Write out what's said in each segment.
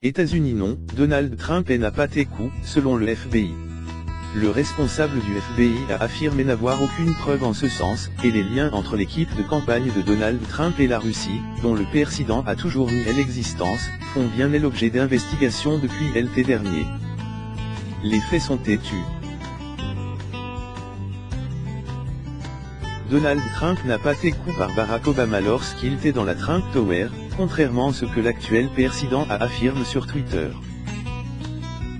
États-Unis non, Donald Trump n'a pas tes coups, selon le FBI. Le responsable du FBI a affirmé n'avoir aucune preuve en ce sens, et les liens entre l'équipe de campagne de Donald Trump et la Russie, dont le président a toujours nié l'existence, font bien l'objet d'investigations depuis l'été dernier. Les faits sont têtus. Donald Trump n'a pas été coup par Barack Obama lorsqu'il était dans la Trump Tower, contrairement à ce que l'actuel président affirme sur Twitter.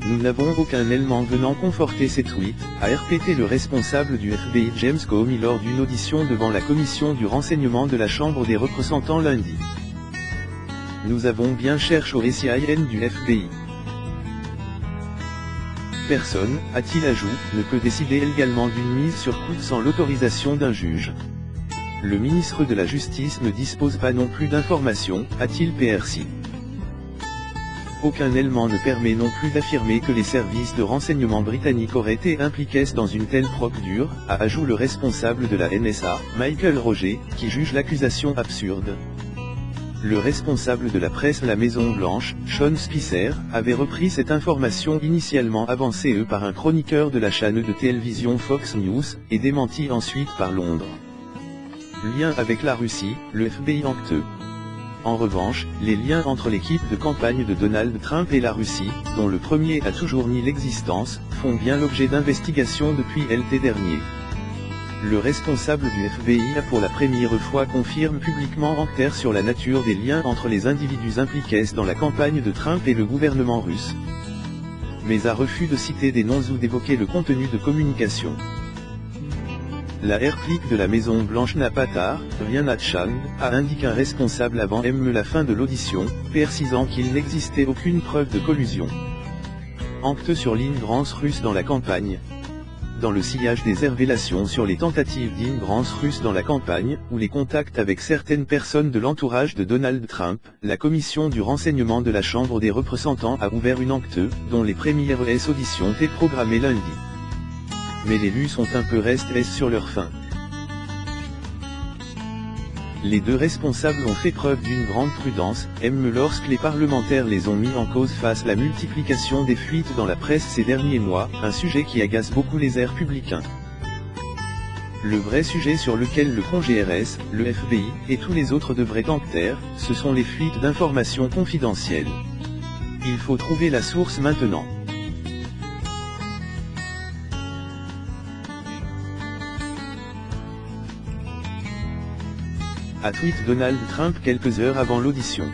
Nous n'avons aucun élément venant conforter ces tweets, a répété le responsable du FBI James Comey lors d'une audition devant la commission du renseignement de la Chambre des représentants lundi. Nous avons bien cherché au SIN du FBI. Personne, a-t-il ajouté, ne peut décider également d'une mise sur écoute sans l'autorisation d'un juge. Le ministre de la Justice ne dispose pas non plus d'informations, a-t-il précisé. Aucun élément ne permet non plus d'affirmer que les services de renseignement britanniques auraient été impliqués dans une telle procédure, a ajouté le responsable de la NSA, Michael Roger, qui juge l'accusation absurde. Le responsable de la presse à la Maison-Blanche, Sean Spicer, avait repris cette information initialement avancée par un chroniqueur de la chaîne de télévision Fox News, et démentie ensuite par Londres. Lien avec la Russie, le FBI enquête. En revanche, les liens entre l'équipe de campagne de Donald Trump et la Russie, dont le premier a toujours nié l'existence, font bien l'objet d'investigations depuis l'été dernier. Le responsable du FBI a pour la première fois confirmé publiquement en clair sur la nature des liens entre les individus impliqués dans la campagne de Trump et le gouvernement russe. Mais a refusé de citer des noms ou d'évoquer le contenu de communication. La réplique de la Maison-Blanche n'a pas tard, rien à Chan, a indiqué un responsable avant même la fin de l'audition, précisant qu'il n'existait aucune preuve de collusion. Enquête sur l'ingérence russe dans la campagne. Dans le sillage des révélations sur les tentatives d'ingérence russe dans la campagne, ou les contacts avec certaines personnes de l'entourage de Donald Trump, la commission du renseignement de la Chambre des représentants a ouvert une enquête, dont les premières auditions étaient programmées lundi. Mais les élus sont un peu restés sur leur faim. Les deux responsables ont fait preuve d'une grande prudence, même lorsque les parlementaires les ont mis en cause face à la multiplication des fuites dans la presse ces derniers mois, un sujet qui agace beaucoup les républicains. Le vrai sujet sur lequel le Congrès, le FBI, et tous les autres devraient enquêter, ce sont les fuites d'informations confidentielles. Il faut trouver la source maintenant. A tweet Donald Trump quelques heures avant l'audition.